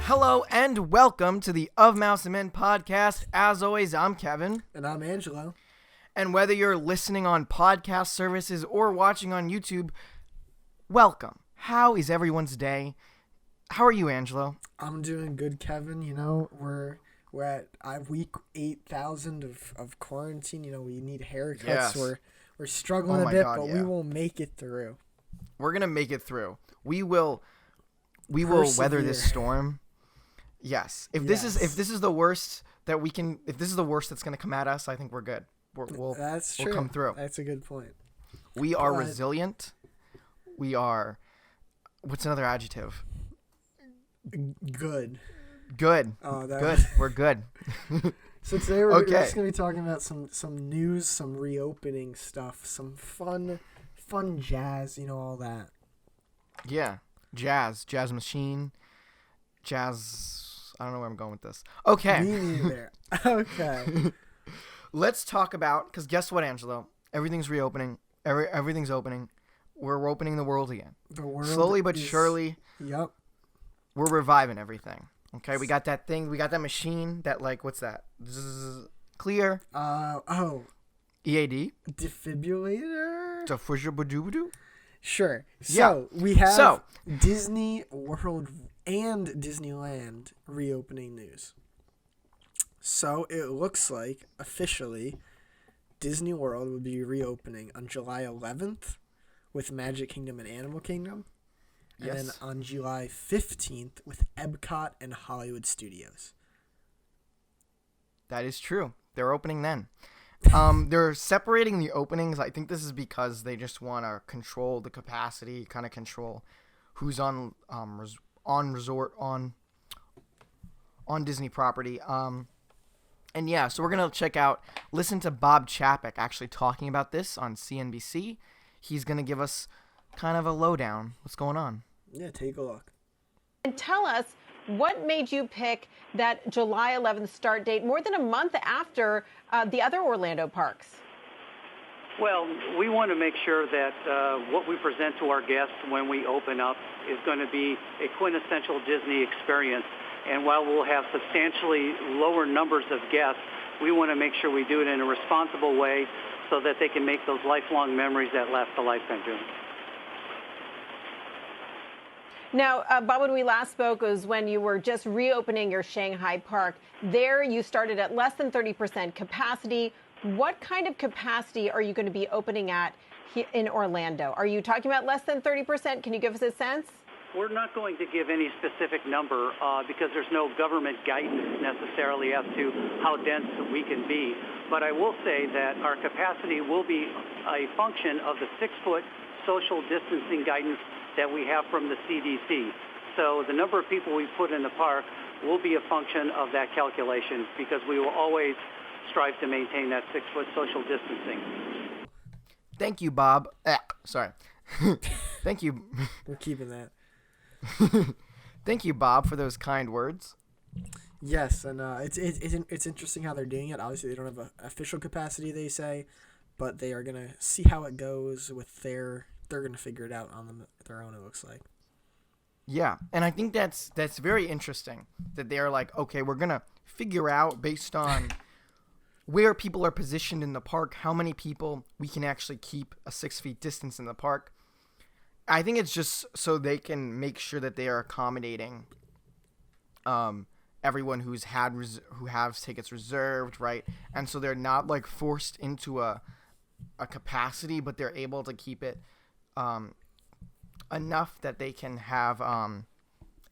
Hello and welcome to the Of Mouse and Men podcast. As always, I'm Kevin. And I'm Angelo. And whether you're listening on podcast services or watching on YouTube, welcome. How is everyone's day? How are you, Angelo? I'm doing good, Kevin. You know, we're at week 8,000 of quarantine. You know, we need haircuts. Yes. We're struggling a bit, but we will make it through. We're gonna make it through. We will weather this storm. Yes. If this is the worst that we can, if this is the worst that's gonna come at us, I think we're good. We'll come through. That's a good point. We are resilient. We are. What's another adjective? Good. Good. Good. We're good. So today we're just gonna be talking about some news, some reopening stuff, some fun jazz. You know, all that. Yeah. Jazz machine, jazz. I don't know where I'm going with this. Okay. Me neither. Okay. Let's talk about, because guess what, Angelo? Everything's reopening. Everything's opening. We're opening the world again. The world slowly but surely. Yep. We're reviving everything. Okay. We got that thing. We got that machine. That what's that? Clear. EAD. Defibrillator. Defibrillator. Sure. So we have Disney World and Disneyland reopening news. So it looks like officially Disney World will be reopening on July 11th with Magic Kingdom and Animal Kingdom. And then on July 15th with Epcot and Hollywood Studios. That is true. They're opening then. They're separating the openings. I think this is because they just want to control the capacity, kind of control who's on Disney property. And yeah, so we're gonna listen to Bob Chapek actually talking about this on CNBC. He's gonna give us kind of a lowdown. What's going on? Yeah, take a look. And tell us, what made you pick that July 11th start date more than a month after the other Orlando parks? Well, we want to make sure that what we present to our guests when we open up is going to be a quintessential Disney experience. And while we'll have substantially lower numbers of guests, we want to make sure we do it in a responsible way so that they can make those lifelong memories that last a lifetime to them. Now, Bob, when we last spoke was when you were just reopening your Shanghai park. There you started at less than 30% capacity. What kind of capacity are you going to be opening at in Orlando? Are you talking about less than 30%? Can you give us a sense? We're not going to give any specific number because there's no government guidance necessarily as to how dense we can be. But I will say that our capacity will be a function of the 6-foot social distancing guidance that we have from the CDC. So the number of people we put in the park will be a function of that calculation because we will always strive to maintain that 6-foot social distancing. Thank you, Bob. Sorry. Thank you. We're keeping that. Thank you, Bob, for those kind words. Yes, and it's interesting how they're doing it. Obviously, they don't have an official capacity, they say, but they are going to see how it goes with they're going to figure it out on their own, it looks like. Yeah, and I think that's very interesting that they're like, okay, we're going to figure out based on where people are positioned in the park, how many people we can actually keep a 6 feet distance in the park. I think it's just so they can make sure that they are accommodating everyone who has tickets reserved, right? And so they're not like forced into a capacity, but they're able to keep it enough that they can have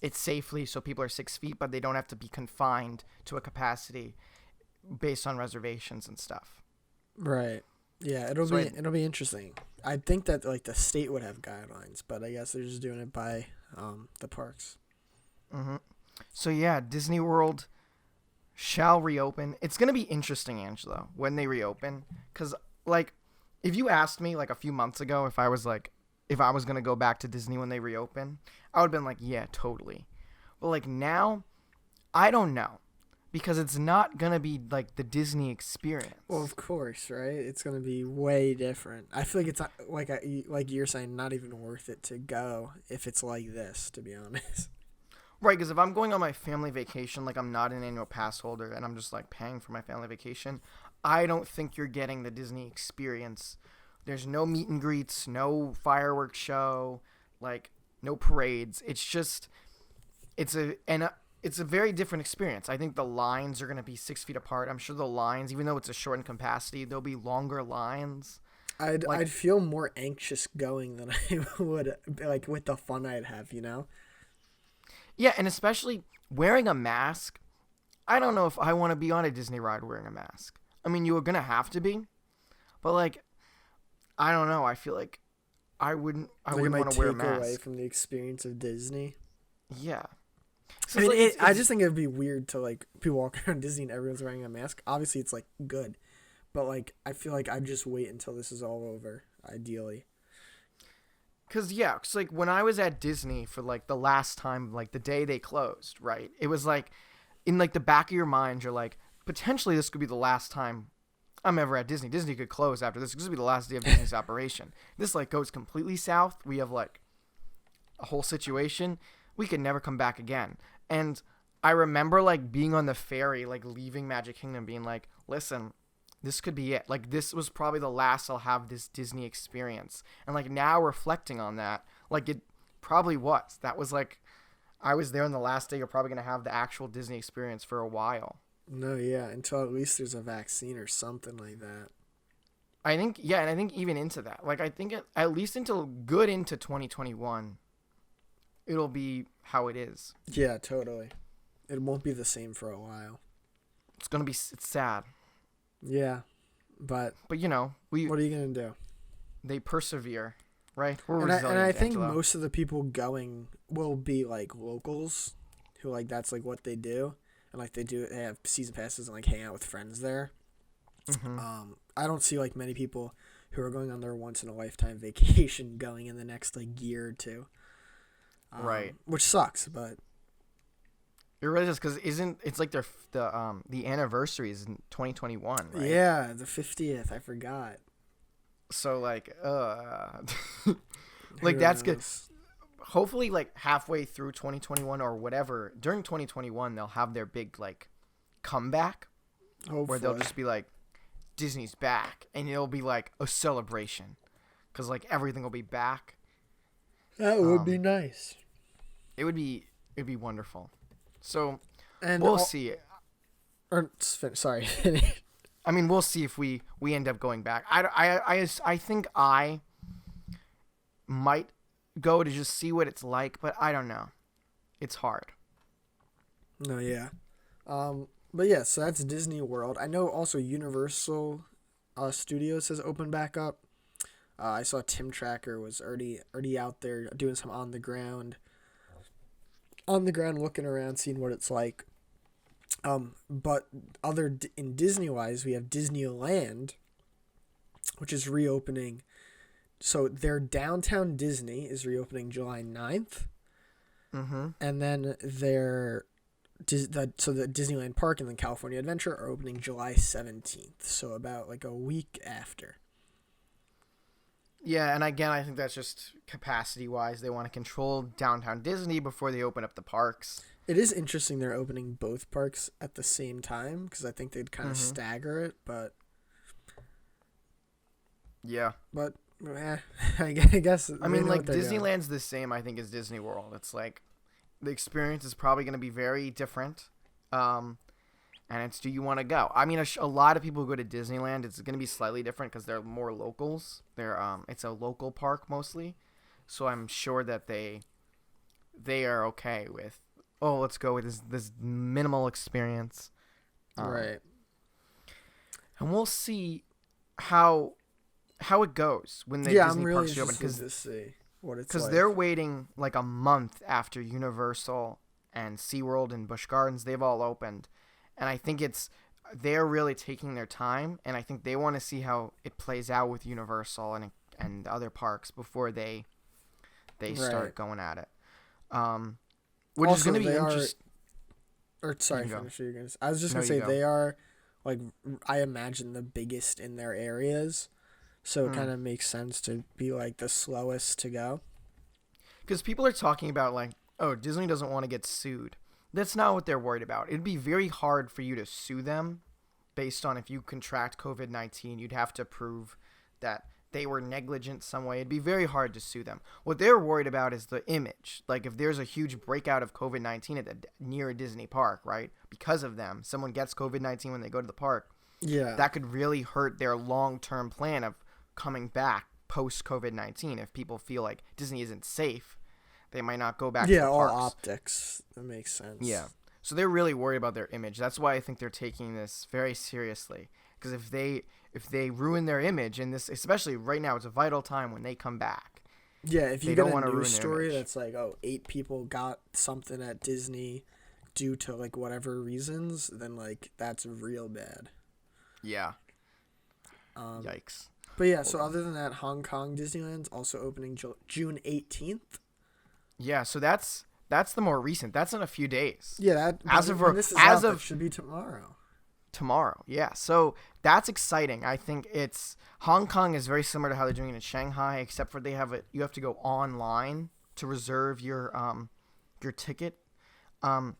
it safely so people are 6 feet, but they don't have to be confined to a capacity based on reservations and stuff. Right. Yeah, it'll be interesting. I think that like the state would have guidelines, but I guess they're just doing it by the parks. Mm-hmm. So yeah, Disney World shall reopen. It's gonna be interesting, Angelo, when they reopen, because like if you asked me like a few months ago if I was gonna go back to Disney when they reopen, I would have been like, yeah, totally. But like now, I don't know. Because it's not going to be like the Disney experience. Well, of course, right? It's going to be way different. I feel like it's not, like you're saying, not even worth it to go if it's like this, to be honest. Right, because if I'm going on my family vacation, like I'm not an annual pass holder and I'm just like paying for my family vacation, I don't think you're getting the Disney experience. There's no meet and greets, no fireworks show, like no parades. It's a very different experience. I think the lines are going to be 6 feet apart. I'm sure the lines, even though it's a shortened capacity, there'll be longer lines. I'd feel more anxious going than I would like with the fun I'd have, you know? Yeah, and especially wearing a mask. I don't know if I want to be on a Disney ride wearing a mask. I mean, you are going to have to be. But, like, I don't know. I feel like I wouldn't want to wear a mask. Take away from the experience of Disney. Yeah. So I just think it would be weird to, like, be walking around Disney and everyone's wearing a mask. Obviously, it's, like, good. But, like, I feel like I'd just wait until this is all over, ideally. Because, yeah, it's like when I was at Disney for, like, the last time, like, the day they closed, right? It was, like, in, like, the back of your mind, you're like, potentially this could be the last time I'm ever at Disney. Disney could close after this. This could be the last day of Disney's operation. This, like, goes completely south. We have, like, a whole situation. We could never come back again. And I remember, like, being on the ferry, like, leaving Magic Kingdom, being like, listen, this could be it. Like, this was probably the last I'll have this Disney experience. And, like, now reflecting on that, like, it probably was. That was, like, I was there on the last day. You're probably going to have the actual Disney experience for a while. No, yeah, until at least there's a vaccine or something like that. I think, yeah, and I think even into that. Like, I think at least until good into 2021, it'll be how it is. Yeah, totally. It won't be the same for a while. It's sad. Yeah, but you know, what are you gonna do? They persevere, right? And I think most of the people going will be like locals, who like that's like what they do, and like they have season passes and like hang out with friends there. Mm-hmm. I don't see like many people who are going on their once in a lifetime vacation going in the next like year or two. Right. Which sucks, but. It really is, because it's like the anniversary is in 2021, right? Yeah, the 50th. I forgot. So like like that's good. Hopefully, like halfway through 2021 or whatever, during 2021 they'll have their big like comeback, where they'll just be like, Disney's back, and it'll be like a celebration, because like everything will be back. That would be nice. It'd be wonderful. So, and we'll see. Sorry. I mean, we'll see if we end up going back. I think I might go to just see what it's like, but I don't know. It's hard. No, yeah. But yeah, so that's Disney World. I know also Universal Studios has opened back up. I saw Tim Tracker was already out there doing some on the ground looking around, seeing what it's like. But in Disney wise, we have Disneyland, which is reopening. So their downtown Disney is reopening July 9th. Mm-hmm. And then the Disneyland Park and the California Adventure are opening July 17th. So about like a week after. Yeah, and again, I think that's just capacity-wise. They want to control downtown Disney before they open up the parks. It is interesting they're opening both parks at the same time, because I think they'd kind of stagger it, but... Yeah. But, I guess... I mean, like, Disneyland's the same, I think, as Disney World. It's like, the experience is probably going to be very different. And it's, do you want to go? I mean, a lot of people who go to Disneyland, it's going to be slightly different because they're more locals. It's a local park mostly, so I'm sure that they are okay with, let's go with this minimal experience, right? And we'll see how it goes when the Disney I'm really parks reopen, interested to see what it's like. Because they're waiting like a month after Universal and SeaWorld and Busch Gardens. They've all opened. And I think they're really taking their time, and I think they want to see how it plays out with Universal and other parks before they start going at it. Which also, is going to be interesting. Sorry, finish what you're going to say. I was just going to say they are, like, I imagine the biggest in their areas, so it kind of makes sense to be like the slowest to go. Because people are talking about like oh, Disney doesn't want to get sued. That's not what they're worried about. It'd be very hard for you to sue them based on if you contract COVID-19. You'd have to prove that they were negligent some way. It'd be very hard to sue them. What they're worried about is the image. Like if there's a huge breakout of COVID-19 near a Disney park, right? Because of them, someone gets COVID-19 when they go to the park. Yeah. That could really hurt their long-term plan of coming back post-COVID-19. If people feel like Disney isn't safe, they might not go back to the parks. All optics. That makes sense. Yeah. So they're really worried about their image. That's why I think they're taking this very seriously. Because if they ruin their image, and this, especially right now, it's a vital time when they come back. Yeah, if you get a news story that's like, 8 people got something at Disney due to like whatever reasons, then like that's real bad. Yeah. Yikes. But yeah, so other than that, Hong Kong Disneyland's also opening June 18th. Yeah, so that's the more recent. That's in a few days. Yeah, that that should be tomorrow. Tomorrow, yeah. So that's exciting. I think Hong Kong is very similar to how they're doing it in Shanghai, except for you have to go online to reserve your ticket. And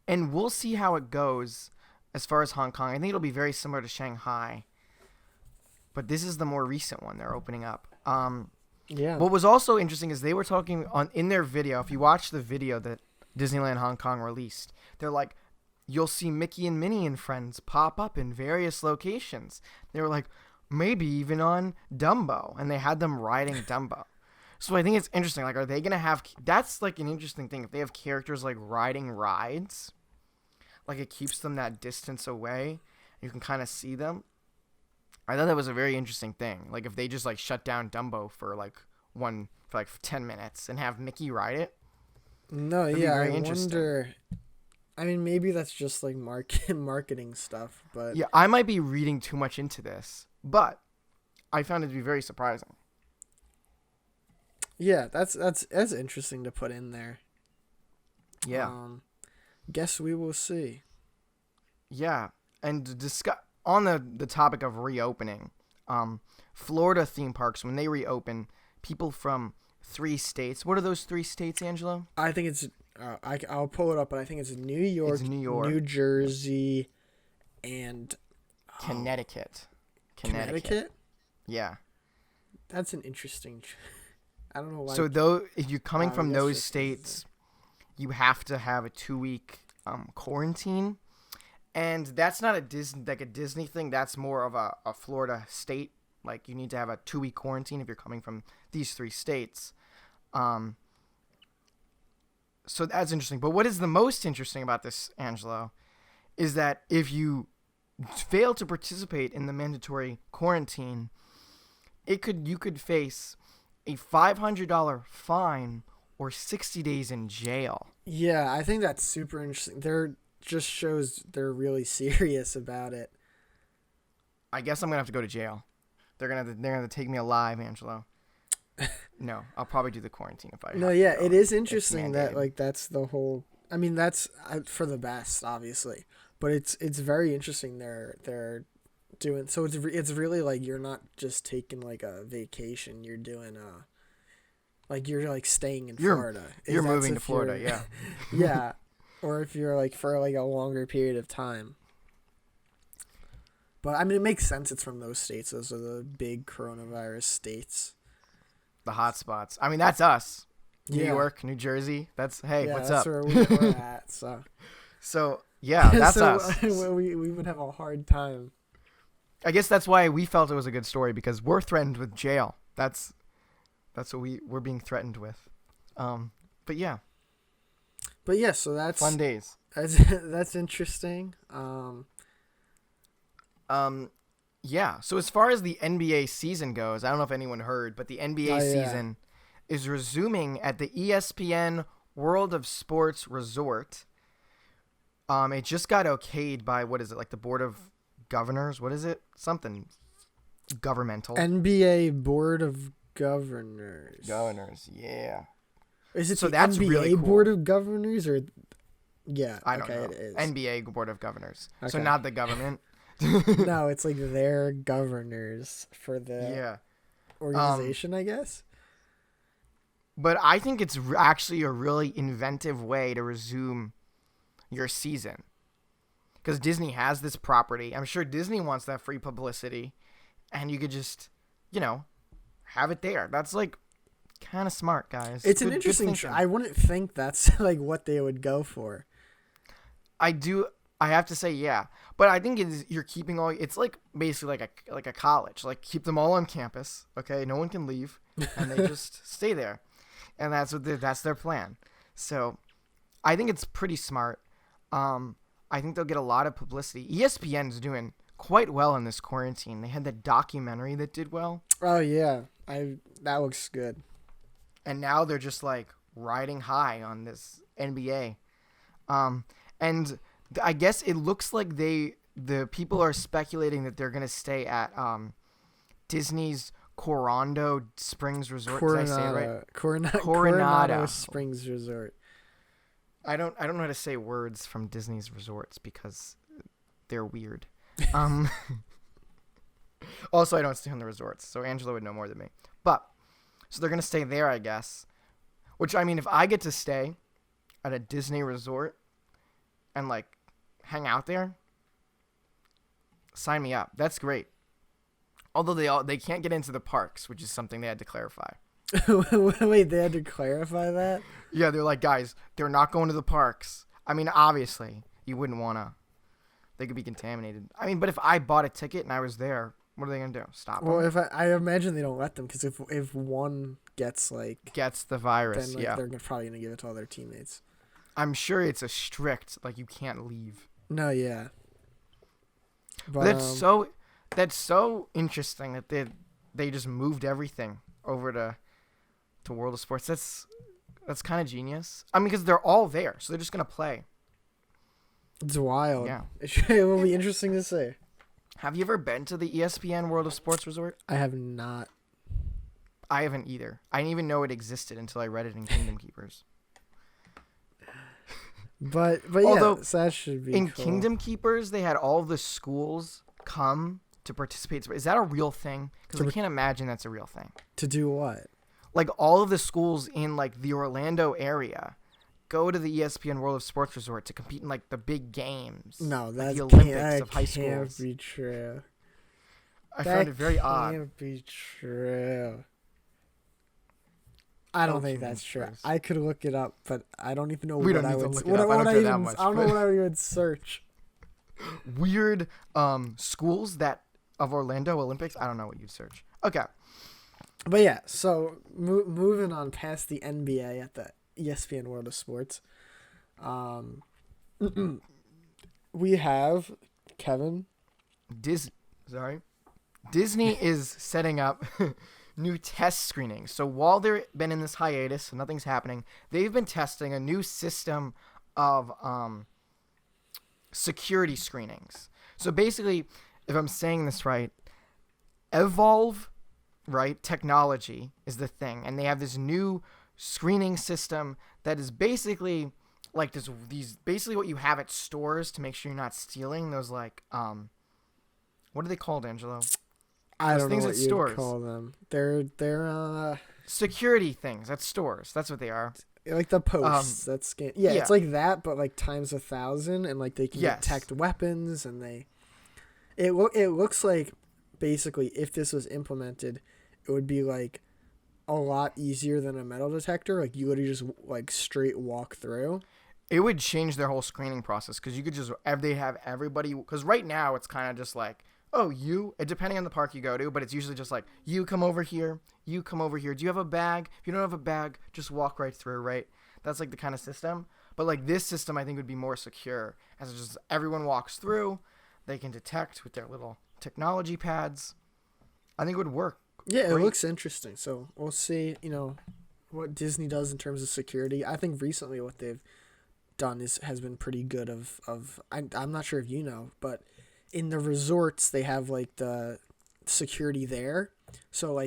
we'll see how it goes as far as Hong Kong. I think it'll be very similar to Shanghai. But this is the more recent one they're opening up. Yeah. What was also interesting is they were talking in their video. If you watch the video that Disneyland Hong Kong released, they're like, you'll see Mickey and Minnie and friends pop up in various locations. They were like, maybe even on Dumbo, and they had them riding Dumbo. So I think it's interesting. Like, are they gonna have? That's like an interesting thing. If they have characters like riding rides, like it keeps them that distance away. You can kind of see them. I thought that was a very interesting thing. Like if they just like shut down Dumbo for 10 minutes and have Mickey ride it. No, yeah, I wonder. I mean, maybe that's just like marketing stuff, but yeah, I might be reading too much into this, but I found it to be very surprising. Yeah, that's interesting to put in there. Yeah. Guess we will see. Yeah, and to discuss on the topic of reopening, Florida theme parks, when they reopen, people from 3 states. What are those 3 states, Angelo? I think it's I'll pull it up, but I think it's New York, New Jersey, and Connecticut. Connecticut? Yeah. That's an interesting. I don't know why. So if you're coming from those states, you have to have a 2-week quarantine. And that's not a Disney thing. That's more of a Florida state. Like you need to have a 2-week quarantine if you're coming from these 3 states. So that's interesting. But what is the most interesting about this, Angelo, is that if you fail to participate in the mandatory quarantine, you could face a $500 fine or 60 days in jail. Yeah, I think that's super interesting. Just shows they're really serious about it. I guess I'm gonna have to go to jail. They're gonna take me alive, Angelo. No, I'll probably do the quarantine if I. No, yeah, it is interesting that like that's the whole. I mean, that's for the best, obviously, but it's very interesting. They're doing so. It's really like you're not just taking like a vacation. You're doing you're like staying in Florida. You're moving to Florida, yeah. Yeah. Or if you're like for like a longer period of time. But I mean, it makes sense. It's from those states. Those are the big coronavirus states. The hot spots. I mean, that's us. New York, New Jersey. What's that's up? Where we're at. So yeah, that's us. we would have a hard time. I guess that's why we felt it was a good story, because we're threatened with jail. That's what we're being threatened with. But yeah. But yeah, so that's fun days. That's interesting. Yeah. So as far as the NBA season goes, I don't know if anyone heard, but the NBA season is resuming at the ESPN World of Sports Resort. It just got okayed by the Board of Governors? What is it? Something governmental. NBA Board of Governors. Governors, yeah. Is it so the that's NBA really cool. Board of Governors or? Yeah, I don't know. It is NBA Board of Governors. Okay. So not the government. No, it's like their governors for the organization, I guess. But I think it's actually a really inventive way to resume your season. Because Disney has this property. I'm sure Disney wants that free publicity. And you could just, have it there. That's like kind of smart, guys. It's an interesting I wouldn't think that's like what they would go for. I have to say, yeah. But I think you're keeping it's like basically like a college. Like keep them all on campus, okay? No one can leave. And they just stay there. And that's their plan. So I think it's pretty smart. I think they'll get a lot of publicity. ESPN's doing quite well in this quarantine. They had that documentary that did well. Oh yeah, that looks good. And now they're just like riding high on this NBA. And I guess it looks like the people are speculating that they're gonna stay at Disney's Coronado Springs Resort. Did I say it right? Coronado Springs Resort. I don't know how to say words from Disney's resorts because they're weird. Also, I don't stay on the resorts, so Angelo would know more than me. But so they're gonna stay there, I guess. Which, I mean, if I get to stay at a Disney resort and like hang out there, sign me up. That's great. Although they can't get into the parks, which is something they had to clarify. Wait, they had to clarify that? Yeah, they're like, guys, they're not going to the parks. I mean, obviously, you wouldn't want to. They could be contaminated. I mean, but if I bought a ticket and I was there, what are they going to do? Stop them? Well, I imagine they don't let them because if one gets the virus, then yeah. They're probably going to give it to all their teammates. I'm sure it's a strict, you can't leave. No, yeah. But that's so interesting that they just moved everything over to World of Sports. That's kind of genius. I mean, because they're all there, so they're just gonna play. It's wild. Yeah, it will be interesting to see. Have you ever been to the ESPN World of Sports Resort? I have not. I haven't either. I didn't even know it existed until I read it in Kingdom Keepers. But although, yeah, so that should be in cool. Kingdom Keepers, they had all the schools come to participate. Is that a real thing? Because I can't imagine that's a real thing. To do what? Like all of the schools in the Orlando area go to the ESPN World of Sports Resort to compete in the big games. No, that's the Olympics of high schools. Can't be true. I found it very odd. Can't be true. I don't think that's true. I could look it up, but I don't even know what I would. I don't know what I would search. Weird schools of Orlando Olympics. I don't know what you'd search. Okay. But yeah, so moving on past the NBA at the ESPN World of Sports, we have Kevin. Disney is setting up new test screenings. So while they've been in this hiatus and nothing's happening, they've been testing a new system of security screenings. So basically, if I'm saying this right, Evolve, right, technology is the thing, and they have this new screening system that is basically basically what you have at stores to make sure you're not stealing those what are they called, Angelo? I don't know what you call them. They're security things at stores. That's what they are. Like the posts that scan. Yeah, it's like that, but times 1,000, and they can detect weapons, and it looks like basically if this was implemented, it would be a lot easier than a metal detector. You literally just straight walk through. It would change their whole screening process because you could just they have everybody, because right now it's kind of just depending on the park you go to, but it's usually just you come over here, you come over here. Do you have a bag? If you don't have a bag, just walk right through, right? That's the kind of system. But this system I think would be more secure, as it's just everyone walks through, they can detect with their little technology pads. I think it would work. Yeah, great. It looks interesting. So we'll see, what Disney does in terms of security. I think recently what they've done has been pretty good I'm not sure if you know, but in the resorts they have the security there. So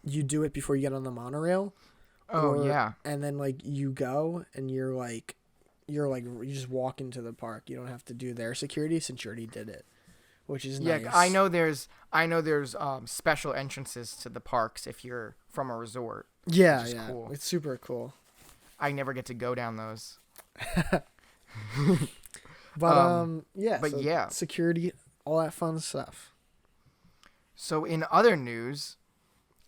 you do it before you get on the monorail. Yeah. And then you go and you just walk into the park. You don't have to do their security since you already did it, which is nice. Yeah, I know there's special entrances to the parks if you're from a resort. Yeah, which is yeah. cool. It's super cool. I never get to go down those. But yeah. But so yeah. security, all that fun stuff. So in other news,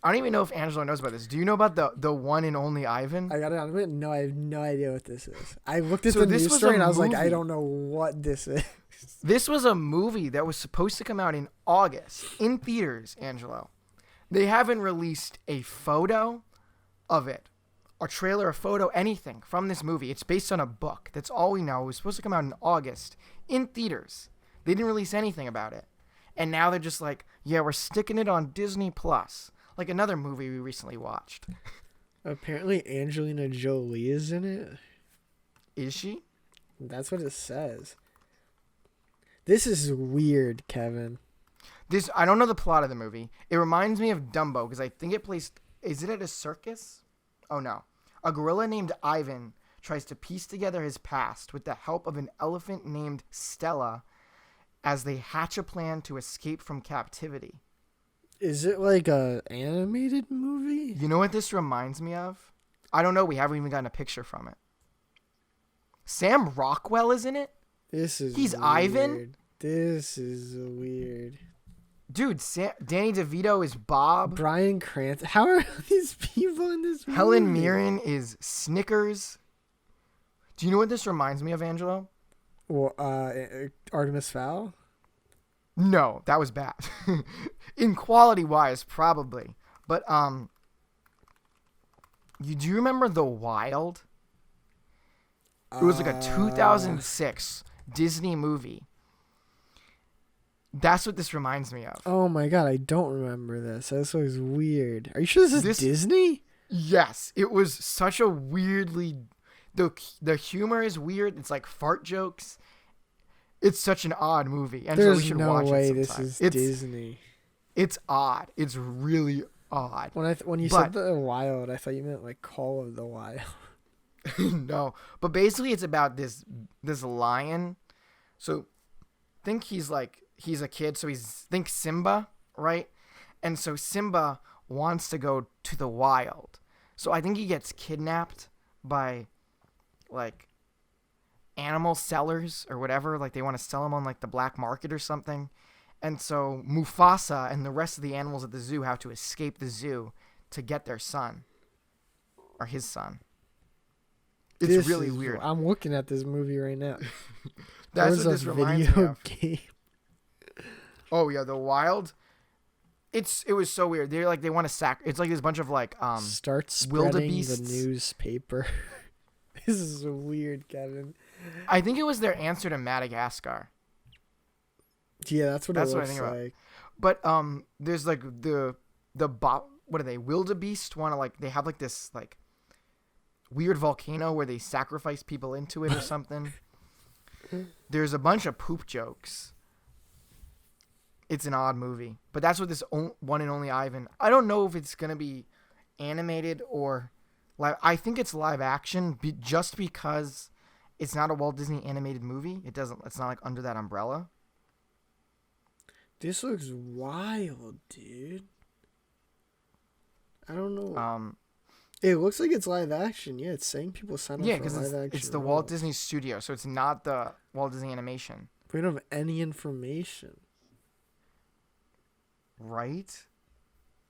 I don't even know if Angelo knows about this. Do you know about the one and only Ivan? I gotta admit, no, I have no idea what this is. I looked at So the this news was story a and I was like, I movie. don't know what this is. This was a movie that was supposed to come out in August in theaters, Angelo. They haven't released a photo of it, a trailer, a photo, anything from this movie. It's based on a book. That's all we know. It was supposed to come out in August in theaters. They didn't release anything about it. And now they're just like, yeah, we're sticking it on Disney Plus. Like another movie we recently watched. Apparently, Angelina Jolie is in it. Is she? That's what it says. This is weird, Kevin. I don't know the plot of the movie. It reminds me of Dumbo because I think it plays. Is it at a circus? Oh no. A gorilla named Ivan tries to piece together his past with the help of an elephant named Stella as they hatch a plan to escape from captivity. Is it like a animated movie? You know what this reminds me of? I don't know. We haven't even gotten a picture from it. Sam Rockwell is in it? He's weird. Ivan? This is weird. Dude, Danny DeVito is Bob. Bryan Cranston. How are these people in this movie? Helen Mirren is Snickers. Do you know what this reminds me of, Angelo? Well, Artemis Fowl? No, that was bad. In quality-wise, probably. But, do you remember The Wild? It was like a 2006 Disney movie. That's what this reminds me of. Oh my god, I don't remember this. This looks weird. Are you sure this is Disney? Yes, it was such a weirdly... The humor is weird. It's like fart jokes. It's such an odd movie. And There's so we should no watch way it this sometime. is Disney. It's odd. It's really odd. When you said the Wild, I thought you meant like Call of the Wild. No, but basically it's about this lion. So think he's a kid, so think Simba, right? And so Simba wants to go to the wild. So I think he gets kidnapped by like animal sellers or whatever, like they want to sell him on like the black market or something. And so Mufasa and the rest of the animals at the zoo have to escape the zoo to get their son or his son. It's really weird. I'm looking at this movie right now. That's what this reminds me of. Game. Oh yeah, The Wild. It was so weird. They want to it's like this bunch of like start spreading wildebeests. the newspaper. This is weird, Kevin. I think it was their answer to Madagascar. Yeah, that's what it looks what I think like. About. But there's like what are they? Wildebeest want to like they have like this like weird volcano where they sacrifice people into it or something. There's a bunch of poop jokes. It's an odd movie, but that's what this one and only Ivan. I don't know if it's gonna be animated or live. I think it's live action, just because it's not a Walt Disney animated movie. It's not like under that umbrella. This looks wild, dude. I don't know. It looks like it's live action. Yeah, it's saying people sign up for live action. It's the Walt Disney Studio, so it's not the Walt Disney Animation. We don't have any information. Right?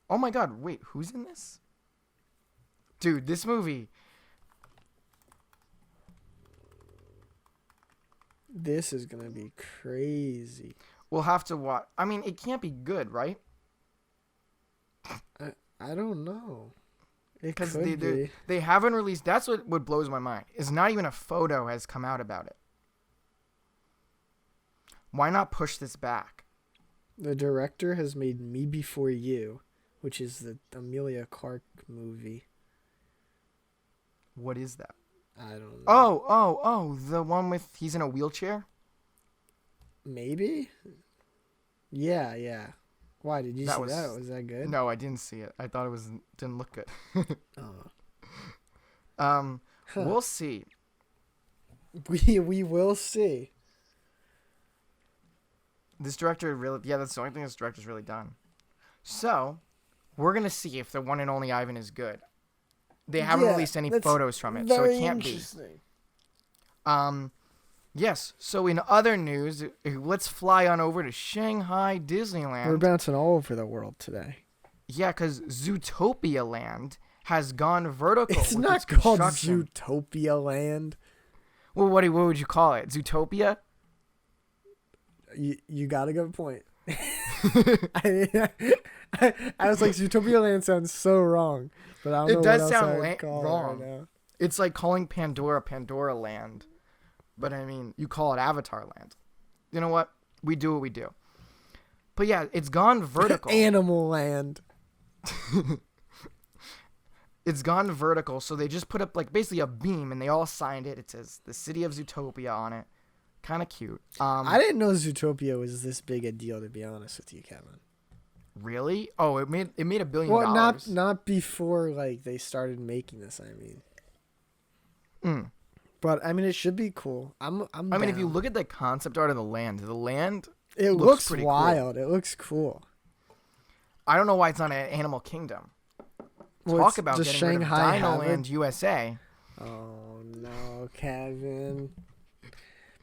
Oh my god, wait, who's in this? Dude, this movie. This is going to be crazy. We'll have to watch. I mean, it can't be good, right? I don't know. Because they haven't released. That's what blows my mind. Is not even a photo has come out about it. Why not push this back? The director has made Me Before You, which is the Amelia Clark movie. What is that? I don't know. Oh, the one with he's in a wheelchair? Maybe? Yeah. Why, did you see that? Was that good? No, I didn't see it. I thought it didn't look good. We'll see. We will see. This director that's the only thing this director's really done. So, we're going to see if the one and only Ivan is good. They haven't released any photos from it, so it can't be. Yes. So in other news, let's fly on over to Shanghai Disneyland. We're bouncing all over the world today. Yeah, because Zootopia Land has gone vertical. It's not called Zootopia Land. Well, what would you call it? Zootopia? You got a good point. I was like, Zootopia Land sounds so wrong, but I don't know what else I would call wrong. It right now. It's like calling Pandora Land, but I mean, you call it Avatar Land. You know what? We do what we do. But yeah, it's gone vertical. Animal Land. It's gone vertical, so they just put up like basically a beam, and they all signed it. It says the city of Zootopia on it. Kind of cute. I didn't know Zootopia was this big a deal, to be honest with you, Kevin. Really? Oh, it made $1 billion. Well, not before like they started making this. I mean, but I mean, it should be cool. I mean, if you look at the concept art of the land it looks pretty wild. Cool. It looks cool. I don't know why it's not an Animal Kingdom. Well, Talk about getting Shanghai rid of Dinoland USA. Oh no, Kevin.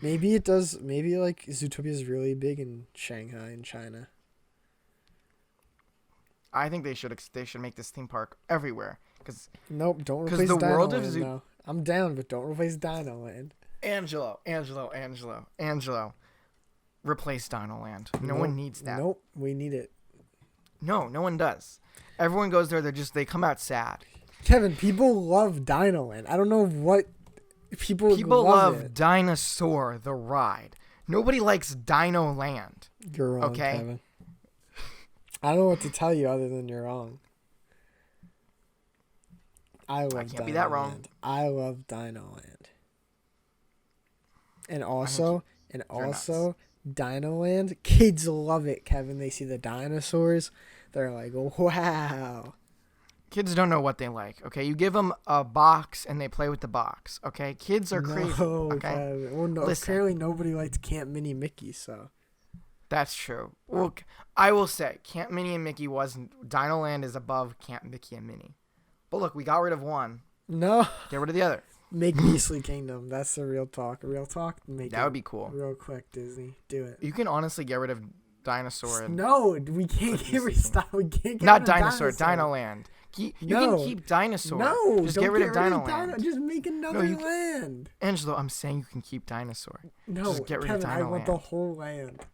Maybe it does. Maybe like Zootopia is really big in Shanghai and China. I think they should make this theme park everywhere. Nope, don't replace the world Dino of Land, no. I'm down, but don't replace Dino Land. Angelo. Replace Dino Land. No one needs that. Nope, we need it. No one does. Everyone goes there. They come out sad. Kevin, people love Dino Land. I don't know what people love it. Dinosaur the ride. Nobody likes Dino Land. You're wrong, okay? Kevin. I don't know what to tell you other than you're wrong. I can't be that wrong. Land. I love Dino Land. And also, Dino Land, kids love it, Kevin. They see the dinosaurs. They're like, wow. Kids don't know what they like, okay? You give them a box and they play with the box, okay? Kids are crazy, okay? Kevin. Well, no, apparently nobody likes Camp Minnie Mickey, so. That's true. Well, I will say, Camp Minnie and Mickey wasn't. Dino Land is above Camp Mickey and Minnie. But look, we got rid of one. No. Get rid of the other. Make Beastly Kingdom. That's the real talk. Real talk. That would be cool. Real quick, Disney. Do it. You can honestly get rid of Dinosaur. No, we can't get rid of Not Dinosaur. Dino Land. You can keep Dinosaur. No, just get rid of Dino Land. Just make another land. Angelo, I'm saying you can keep Dinosaur. No, just get rid Kevin, of Dino I want Land. the whole land.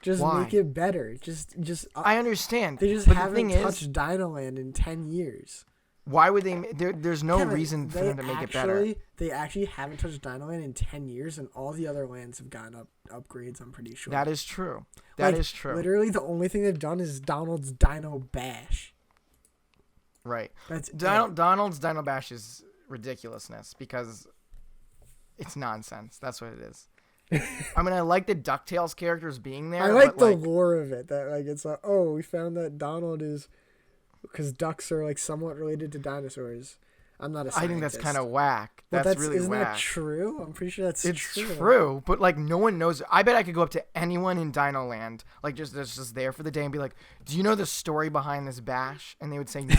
Just Why? make it better. Just. I understand. They just haven't touched Dino Land in 10 years. Why would they? There's no Kevin, reason for them to make it better. They actually haven't touched Dino Land in 10 years, and all the other lands have gotten upgrades, I'm pretty sure. That is true. That is true. Literally, the only thing they've done is Donald's Dino Bash. Right. That's Donald's Dino Bash is ridiculousness because it's nonsense. That's what it is. I mean, I like the DuckTales characters being there. I like the lore of it. That like it's like, oh, we found that Donald is because ducks are like somewhat related to dinosaurs. I'm not a scientist. I think that's kind of whack. That's really isn't whack. That true? I'm pretty sure that's true. It's true, but like no one knows. I bet I could go up to anyone in Dino Land, like that's just there for the day, and be like, "Do you know the story behind this bash?" And they would say no.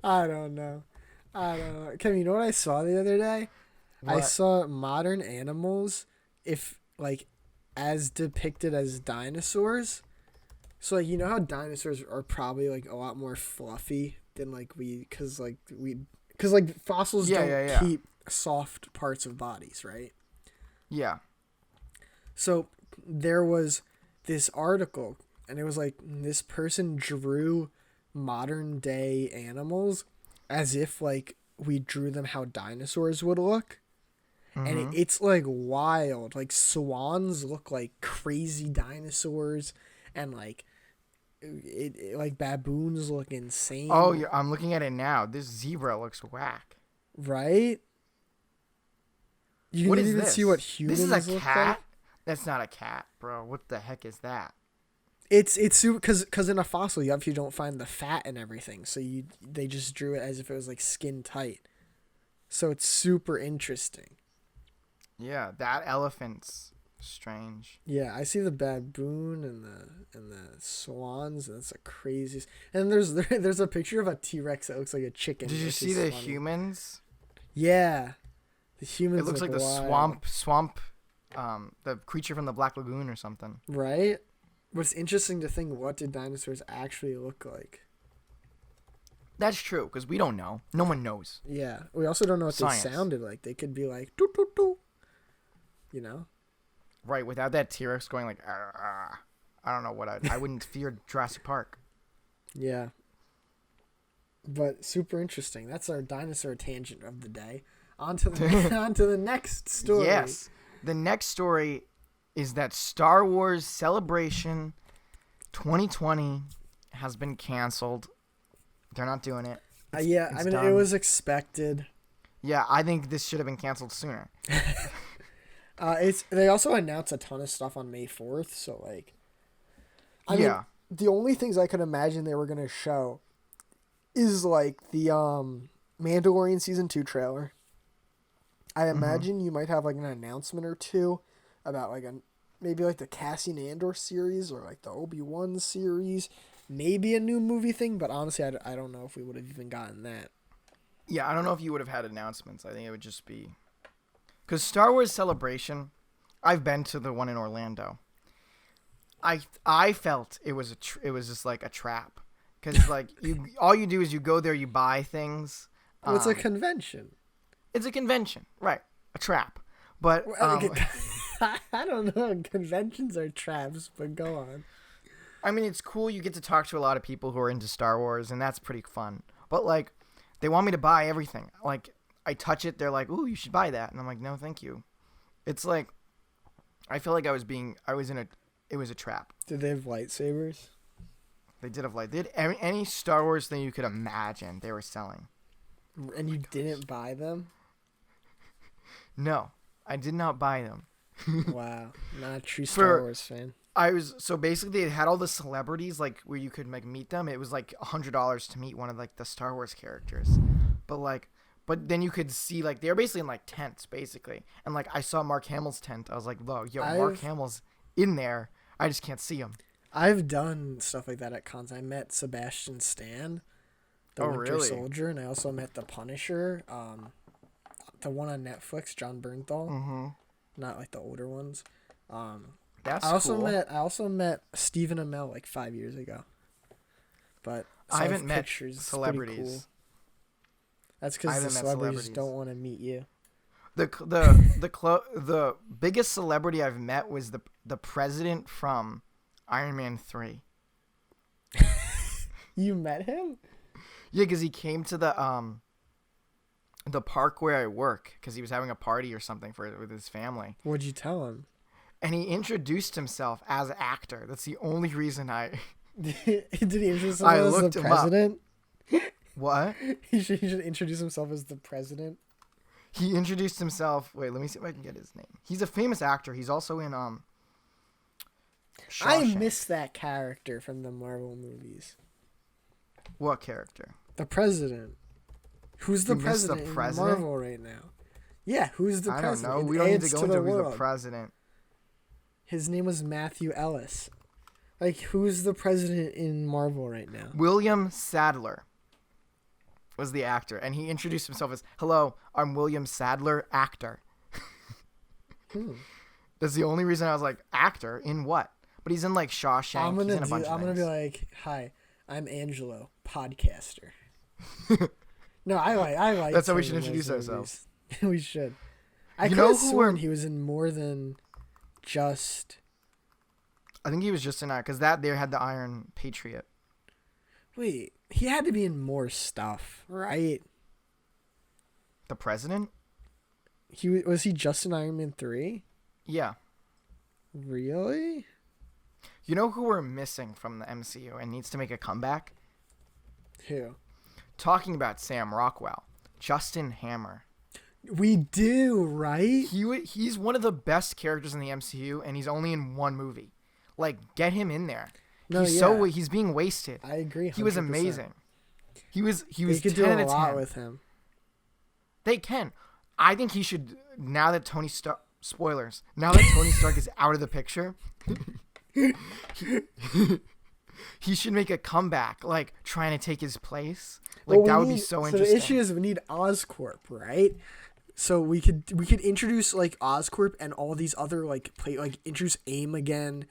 I don't know. Kevin, you know what I saw the other day? What? I saw modern animals, as depicted as dinosaurs. So, like, you know how dinosaurs are probably, like, a lot more fluffy than, like, because fossils don't keep soft parts of bodies, right? Yeah. So, there was this article, and it was, like, this person drew modern day animals as if, like, we drew them how dinosaurs would look. Mm-hmm. And it's, like, wild. Like, swans look like crazy dinosaurs, and, like, like baboons look insane. Oh, yeah, I'm looking at it now. This zebra looks whack. Right? You what can is even this? see what humans look like. This is a cat? That's not a cat, bro. What the heck is that? It's super because in a fossil you obviously don't find the fat and everything, so they just drew it as if it was like skin tight. So it's super interesting. Yeah, that elephant's strange. Yeah, I see the baboon and the swans, and that's a crazy. And there's a picture of a T-Rex that looks like a chicken. Did you see the humans? Yeah, the humans. It looks like the wild. swamp, the creature from the Black Lagoon or something. Right. What's interesting to think, what did dinosaurs actually look like? That's true, because we don't know. No one knows. Yeah, we also don't know what Science. they sounded like. They could be like, doo, doo, doo. You know? Right, without that T-Rex going like, "Arr, arr." I don't know what I wouldn't fear Jurassic Park. Yeah. But super interesting. That's our dinosaur tangent of the day. On to the next story. Yes. The next story is that Star Wars Celebration 2020 has been canceled. They're not doing it. Yeah, I mean, done. it was expected. Yeah, I think this should have been canceled sooner. They also announced a ton of stuff on May 4th, so like, I mean, the only things I could imagine they were gonna show is like the Mandalorian season 2 trailer. I imagine you might have like an announcement or two about like maybe like the Cassian Andor series or like the Obi-Wan series, maybe a new movie thing, but honestly, I don't know if we would have even gotten that. Yeah, I don't know if you would have had announcements. I think it would just be because Star Wars Celebration. I've been to the one in Orlando. I felt it was just like a trap because like all you do is you go there, you buy things. Well, it's a convention. It's a convention, right? A trap, but I don't know. Conventions are traps, but go on. I mean, it's cool. You get to talk to a lot of people who are into Star Wars, and that's pretty fun. But like, they want me to buy everything. Like, I touch it, they're like, "Ooh, you should buy that," and I'm like, "No, thank you." It's like, I feel like it was a trap. Did they have lightsabers? They did have they had any Star Wars thing you could imagine they were selling. And you didn't buy them? No, I did not buy them. Wow, not a true Star Wars fan. So basically they had all the celebrities like where you could like meet them. It was like $100 to meet one of like the Star Wars characters, but then you could see like they were basically in like tents basically, and like I saw Mark Hamill's tent. I was like, "Whoa, Mark Hamill's in there. I just can't see him." I've done stuff like that at cons. I met Sebastian Stan, the Winter Soldier, and I also met the Punisher, the one on Netflix, John Bernthal. Mm-hmm. Not like the older ones. That's cool. I also met Stephen Amell like 5 years ago. But I haven't met pictures. celebrities. Cool. That's because the celebrities don't want to meet you. The biggest celebrity I've met was the president from Iron Man 3. You met him? Yeah, because he came to the park where I work because he was having a party or something with his family. What'd you tell him? And he introduced himself as an actor. That's the only reason I. Did he introduce himself as the president? What? He should introduce himself as the president. He introduced himself. Wait, let me see if I can get his name. He's a famous actor. He's also in Shawshank. I miss that character from the Marvel movies. What character? The president. Who's the president in Marvel right now? Yeah, who's the president? I don't know. We don't need to go into who's the president. His name was Matthew Ellis. Like, who's the president in Marvel right now? William Sadler was the actor, and he introduced himself as, "Hello, I'm William Sadler, actor." That's the only reason I was like, actor in what? But he's in like Shawshank. I'm gonna be like, "Hi, I'm Angelo, podcaster." No, I like. That's how we should introduce ourselves. We should. I could have sworn he was in more than just. I think he was just in that because they had the Iron Patriot. Wait, he had to be in more stuff, right? The president? Was he just in Iron Man 3? Yeah. Really? You know who we're missing from the MCU and needs to make a comeback? Who? Talking about Sam Rockwell. Justin Hammer. We do, right? He's one of the best characters in the MCU, and he's only in one movie. Like, get him in there. No, he's being wasted. I agree. 100%. He was amazing. He was they could 10 do a out of lot 10. with him. They can. I think he should, now that spoilers. Now that Tony Stark is out of the picture, he should make a comeback, like trying to take his place. Like that would be so interesting. So the issue is we need Oscorp, right? So we could introduce like Oscorp and all these other like introduce AIM again,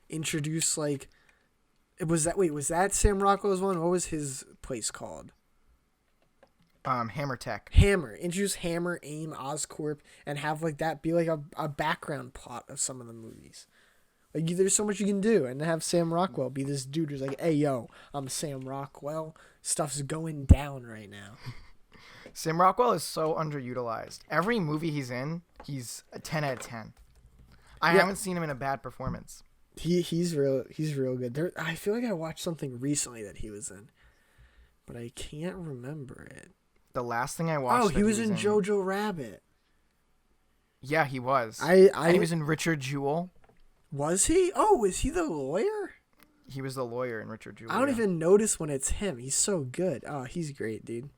introduce like was that Sam Rockwell's one? What was his place called? Hammer Tech. Introduce Hammer, AIM, Oscorp, and have like that be like a background plot of some of the movies. Like there's so much you can do, and have Sam Rockwell be this dude who's like, "Hey yo, I'm Sam Rockwell. Stuff's going down right now." Sam Rockwell is so underutilized. Every movie he's in, he's a 10 out of 10. I haven't seen him in a bad performance. He's real good. I feel like I watched something recently that he was in, but I can't remember it. The last thing I watched. Oh, he was in Jojo Rabbit. Yeah, he was. And he was in Richard Jewell. Was he? Oh, is he the lawyer? He was the lawyer in Richard Jewell. I don't even notice when it's him. He's so good. Oh, he's great, dude.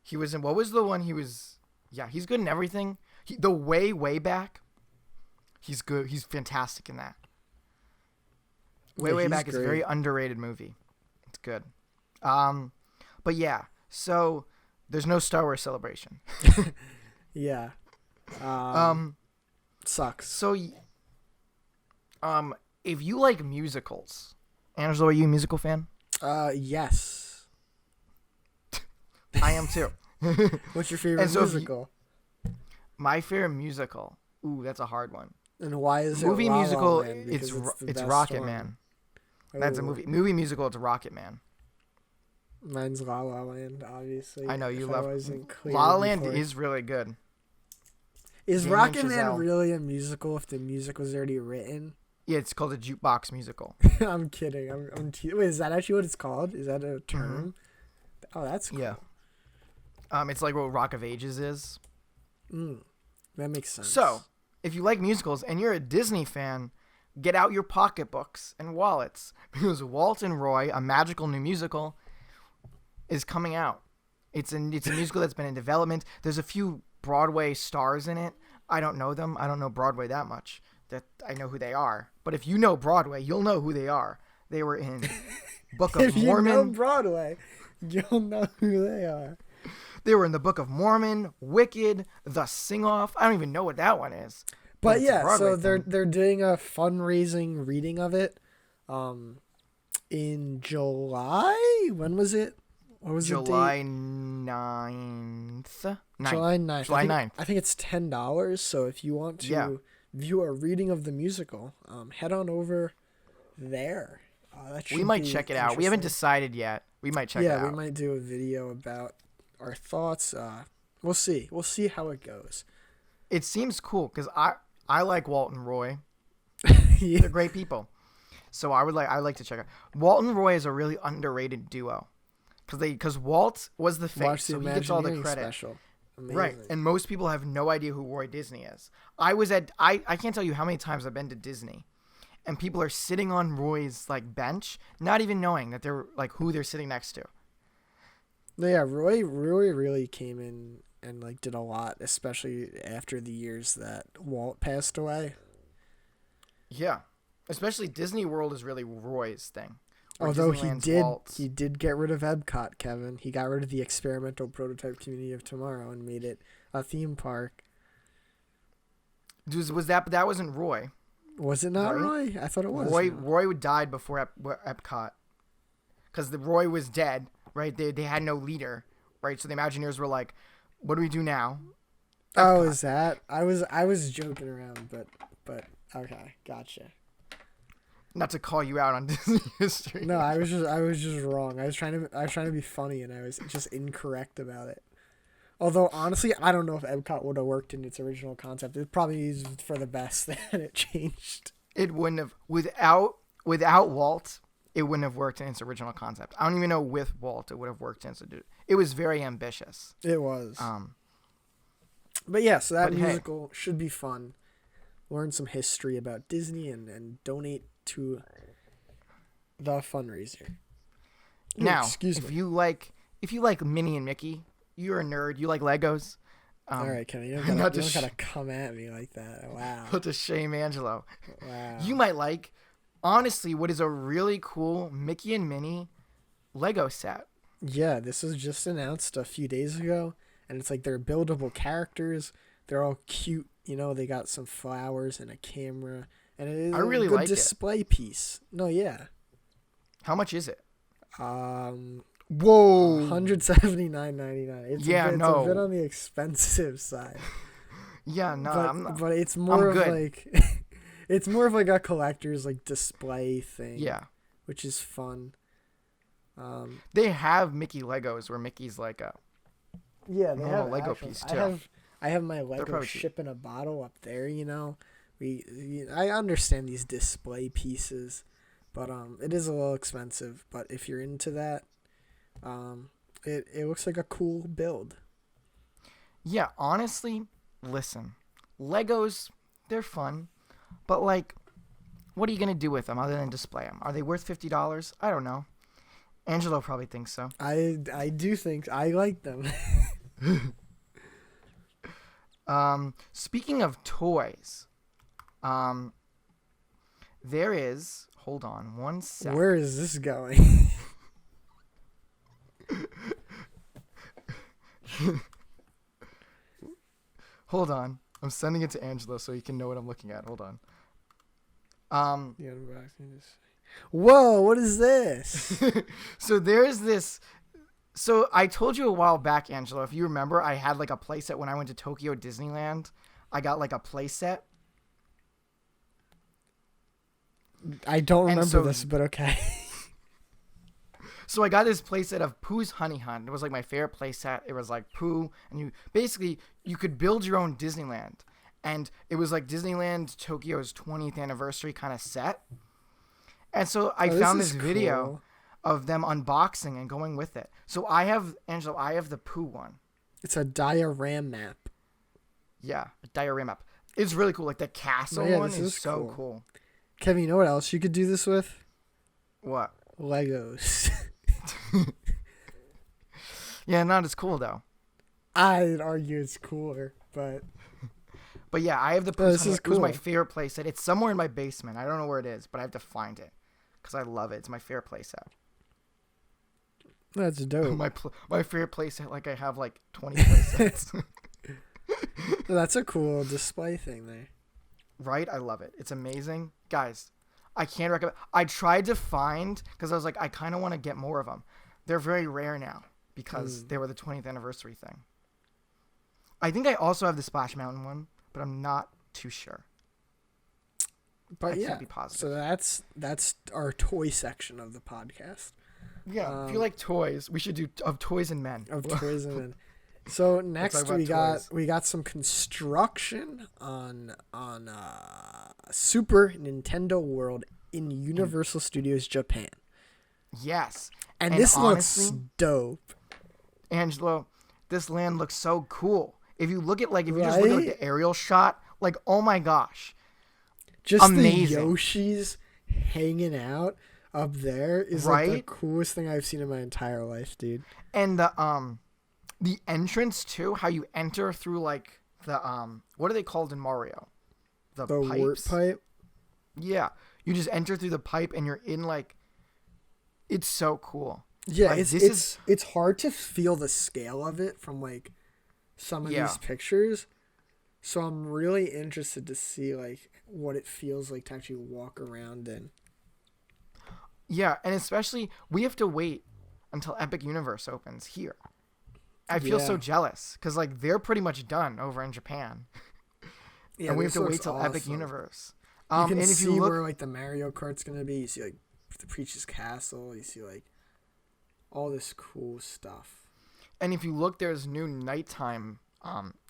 He was in, what was the one he was? Yeah, he's good in everything. The Way Back. He's good. He's fantastic in that. Way Back is a very underrated movie. It's good. But yeah, so there's no Star Wars Celebration. Yeah. Sucks. So, if you like musicals, Angelo, are you a musical fan? Yes. I am too. What's your favorite musical? My favorite musical. Ooh, that's a hard one. And why is it movie La La musical? Land? It's Rocket Man. That's a movie. Movie musical. It's Rocket Man. Mine's La La Land, obviously. I know you love. La La Land is really good. Is Rocket Man really a musical if the music was already written? Yeah, it's called a jukebox musical. I'm kidding. Wait, is that actually what it's called? Is that a term? Mm-hmm. Oh, that's cool. Yeah. It's like what Rock of Ages is. That makes sense. So, if you like musicals and you're a Disney fan, get out your pocketbooks and wallets because Walt and Roy, a magical new musical, is coming out. It's a musical that's been in development. There's a few Broadway stars in it. I don't know them. I don't know Broadway that much. That I know who they are. But if you know Broadway, you'll know who they are. They were in Book of Mormon. If you know Broadway, you'll know who they are. They were in the Book of Mormon, Wicked, The Sing-Off. I don't even know what that one is. But yeah, so they're doing a fundraising reading of it in July. When was it? What was July the date? 9th. July 9th. July 9th. I think it's $10. So if you want to view a reading of the musical, head on over there. We might check it out. We haven't decided yet. We might check it out. Yeah, we might do a video about our thoughts. We'll see. We'll see how it goes. It seems cool because I like Walt and Roy. Yeah. They're great people. So I'd like to check out. Walt and Roy is a really underrated duo because Walt was the face, so he gets all the credit. Special. Amazing. Right, and most people have no idea who Roy Disney is. I can't tell you how many times I've been to Disney, and people are sitting on Roy's like bench, not even knowing that they're like who they're sitting next to. Yeah, Roy really came in and like did a lot, especially after the years that Walt passed away. Yeah, especially Disney World is really Roy's thing. Although he did get rid of Epcot, Kevin. He got rid of the experimental prototype Community of Tomorrow and made it a theme park. Was that wasn't Roy? Was it not Roy? I thought it was. Roy died before Epcot, because Roy was dead. Right? They had no leader. Right? So the Imagineers were like, "What do we do now?" Epcot. Oh, is that? I was joking around, but okay, gotcha. Not to call you out on Disney history. No, I was just wrong. I was trying to be funny, and I was just incorrect about it. Although honestly, I don't know if Epcot would have worked in its original concept. It probably is for the best that it changed. It wouldn't have without Walt. It wouldn't have worked in its original concept. I don't even know with Walt it would have worked in its. It was very ambitious. It was. But yeah, so that musical should be fun. Learn some history about Disney and donate to the fundraiser. Now, if you like Minnie and Mickey, you're a nerd. You like Legos. All right, Kenny, you don't gotta come at me like that. Wow. Not to shame Angelo. Wow. You might like, honestly, what is a really cool Mickey and Minnie Lego set. Yeah, this was just announced a few days ago, and it's like they're buildable characters. They're all cute, they got some flowers and a camera, and it is I really a good like display piece. No, yeah. How much is it? Whoa, $179.99. It's a bit on the expensive side. Yeah, no, I'm not. But it's more of like it's more of like a collector's like display thing. Yeah, which is fun. They have Mickey Legos where Mickey's like a they normal have Lego piece too. I have my Lego ship in a bottle up there. I understand these display pieces, but it is a little expensive. But if you're into that, it looks like a cool build. Yeah, honestly, listen, Legos, they're fun, but like, what are you gonna do with them other than display them? Are they worth $50? I don't know. Angelo probably thinks so. I do think I like them. Speaking of toys, there is. Hold on, one sec. Where is this going? Hold on, I'm sending it to Angelo so he can know what I'm looking at. Hold on. Whoa, what is this? So there's this. So I told you a while back, Angelo, if you remember, I had like a playset when I went to Tokyo Disneyland. I got like a playset. I don't remember this, but okay. So I got this playset of Pooh's Honey Hunt. It was like my favorite playset. It was like Pooh, and you could build your own Disneyland. And it was like Disneyland Tokyo's 20th anniversary kind of set. And so I found this video of them unboxing and going with it. So I have the Pooh one. It's a diorama map. Yeah, a diorama map. It's really cool. Like the castle one is so cool. Kevin, you know what else you could do this with? What? Legos. Yeah, not as cool though. I'd argue it's cooler, but yeah, I have the Pooh. This is cool. It was my favorite playset. It's somewhere in my basement. I don't know where it is, but I have to find it because I love it. It's my favorite playset. That's dope. my favorite playset. Like I have like 20 playsets. That's a cool display thing there. Right? I love it. It's amazing, guys. I can't recommend. I tried to find because I was like, I kind of want to get more of them. They're very rare now because they were the 20th anniversary thing. I think I also have the Splash Mountain one, but I'm not too sure. But I can't be positive. So that's our toy section of the podcast. Yeah, if you like toys, we should do of toys and men. Of toys and men. So next we got some construction on Super Nintendo World in Universal Studios Japan. Yes. And this honestly, looks dope. Angelo, this land looks so cool. If you look at if you just look at the aerial shot, oh my gosh. Just amazing. The Yoshis hanging out up there is like the coolest thing I've seen in my entire life, dude. And the entrance too, how you enter through the what are they called in Mario? The pipes. Warp pipe? Yeah. You just enter through the pipe and you're in it's so cool. Yeah, it's hard to feel the scale of it from some of these pictures. So I'm really interested to see what it feels like to actually walk around in. Yeah, and especially we have to wait until Epic Universe opens here. I feel so jealous because they're pretty much done over in Japan. Yeah, and we have to wait till Epic Universe. You can see where the Mario Kart's gonna be. You see the Peach's Castle. You see all this cool stuff. And if you look, there's new nighttime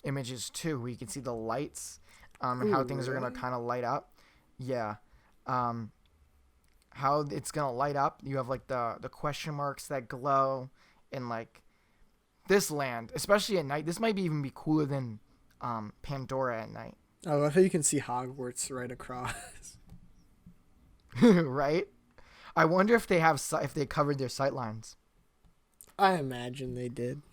images too, where you can see the lights and how things are gonna kind of light up. Yeah, how it's gonna light up. You have the question marks that glow, and this land, especially at night. This might even be cooler than Pandora at night. I love how you can see Hogwarts right across. Right? I wonder if they covered their sightlines. I imagine they did.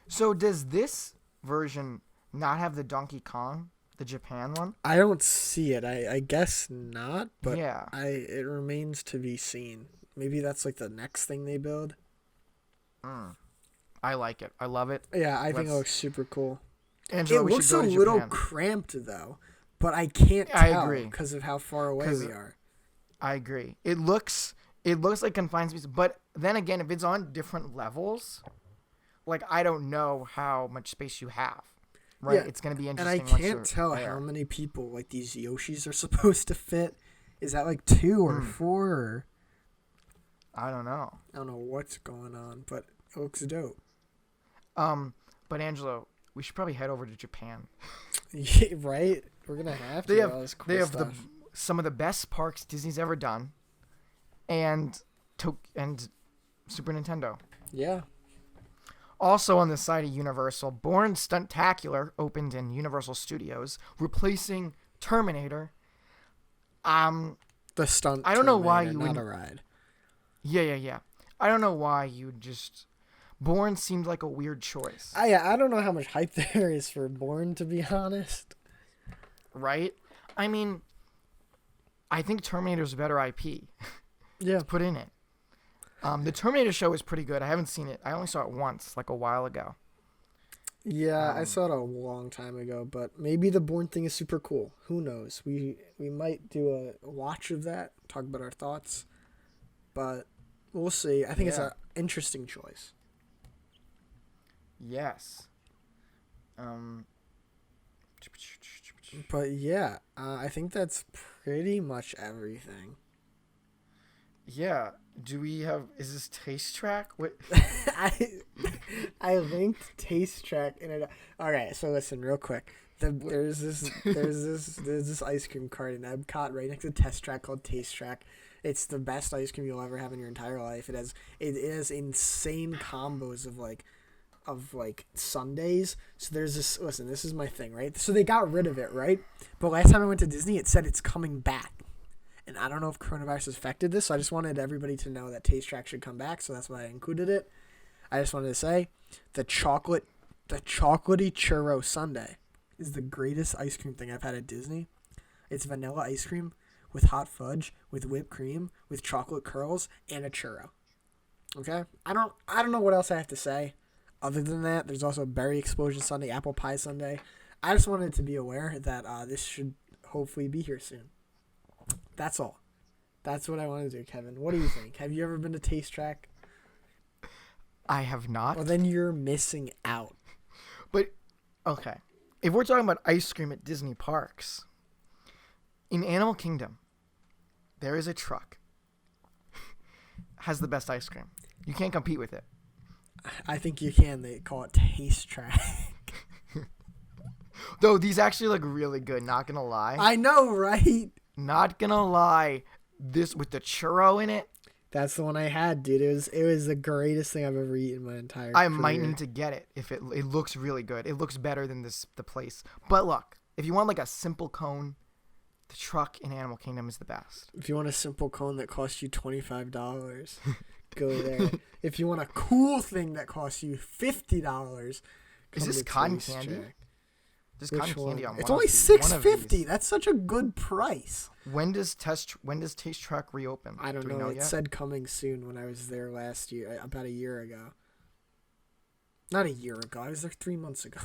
So does this version not have the Donkey Kong, the Japan one? I don't see it. I guess not, but Yeah. it remains to be seen. Maybe that's like the next thing they build. I like it. I love it. Yeah, I think it looks super cool. Angelo, It looks a little cramped though, but I can't tell because of how far away we are. I agree. It looks like confined space, but then again, if it's on different levels, like I don't know how much space you have. Right? Yeah. It's going to be interesting. And I can't tell how many people like these Yoshis are supposed to fit. Is that like 2 or 4? Or... I don't know. I don't know what's going on, but it looks dope. But Angelo, we should probably head over to Japan. Yeah, right? We're gonna have to. They have some of the best parks Disney's ever done, and Super Nintendo. Yeah. Also on the side of Universal, Bourne Stuntacular opened in Universal Studios, replacing Terminator. The stunt. I don't know why you not a ride. Yeah. I don't know why you just. Bourne seemed like a weird choice. I don't know how much hype there is for Bourne, to be honest. Right? I mean, I think Terminator's a better IP. Yeah. To put in it. The Terminator show is pretty good. I haven't seen it. I only saw it once, like a while ago. Yeah, I saw it a long time ago, but maybe the Bourne thing is super cool. Who knows? We might do a watch of that, talk about our thoughts, but we'll see. I think it's an interesting choice. Yes. But yeah, I think that's pretty much everything. Yeah. Do we have? Is this Taste Track? What? I linked Taste Track in it. All right, so listen real quick. There's this ice cream cart in Epcot right next to Test Track called Taste Track. It's the best ice cream you'll ever have in your entire life. It has insane combos of sundaes. So there's this. Listen, this is my thing, right? So they got rid of it, right? But last time I went to Disney, it said it's coming back. And I don't know if coronavirus has affected this, so I just wanted everybody to know that Taste Track should come back, so that's why I included it. I just wanted to say, the chocolatey churro sundae is the greatest ice cream thing I've had at Disney. It's vanilla ice cream with hot fudge, with whipped cream, with chocolate curls, and a churro. Okay? I don't know what else I have to say. Other than that, there's also a berry explosion sundae, apple pie sundae. I just wanted to be aware that this should hopefully be here soon. That's all. That's what I want to do, Kevin. What do you think? Have you ever been to Taste Track? I have not. Well, then you're missing out. But, okay. If we're talking about ice cream at Disney parks, in Animal Kingdom, there is a truck. Has the best ice cream. You can't compete with it. I think you can. They call it Taste Track. Though these actually look really good, not gonna lie. I know, right? Not gonna lie. This with the churro in it. That's the one I had, dude. It was the greatest thing I've ever eaten in my entire career. I might need to get it if it looks really good. It looks better than the place. But look, if you want like a simple cone, the truck in Animal Kingdom is the best. If you want a simple cone that costs you $25, go there. If you want a cool thing that costs you $50, is this cotton candy? There's cotton candy on one. It's only $6.50. That's such a good price. When does Taste Track reopen? I don't know. It said coming soon when I was there last year, about a year ago. Not a year ago. I was there 3 months ago.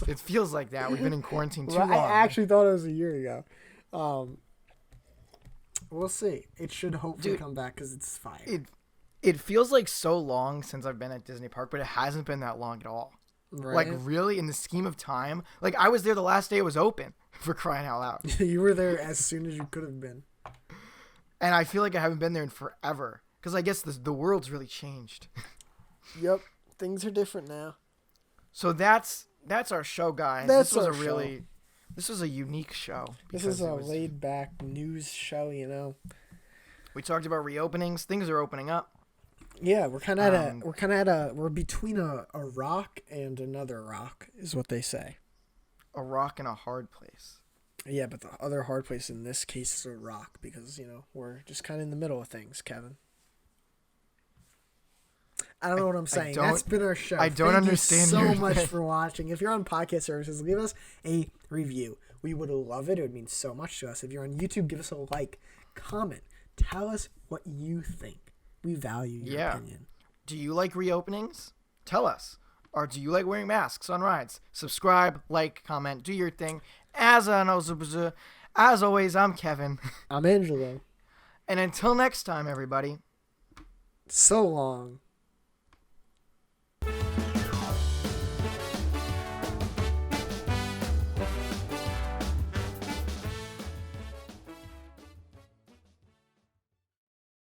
It feels like that. We've been in quarantine too long. I actually thought it was a year ago. We'll see. It should hopefully come back because it's fire. It feels like so long since I've been at Disney Park, but it hasn't been that long at all. Right? Like, really, in the scheme of time? Like, I was there the last day it was open, for crying out loud. You were there as soon as you could have been. And I feel like I haven't been there in forever. Because I guess the world's really changed. Yep. Things are different now. So that's our show, guys. This was a unique show. This is a laid-back news show, you know. We talked about reopenings. Things are opening up. Yeah, we're between a rock and another rock, is what they say. A rock and a hard place. Yeah, but the other hard place in this case is a rock because, you know, we're just kind of in the middle of things, Kevin. I don't know what I'm saying. don't- That's been our show. I don't Thank understand you so your much thing. for watching. If you're on podcast services, leave us a review. We would love it. It would mean so much to us. If you're on YouTube, give us a like, comment, tell us what you think. We value your opinion. Do you like reopenings? Tell us. Or do you like wearing masks on rides? Subscribe, like, comment, do your thing. As always, I'm Kevin. I'm Angelo. And until next time, everybody. So long.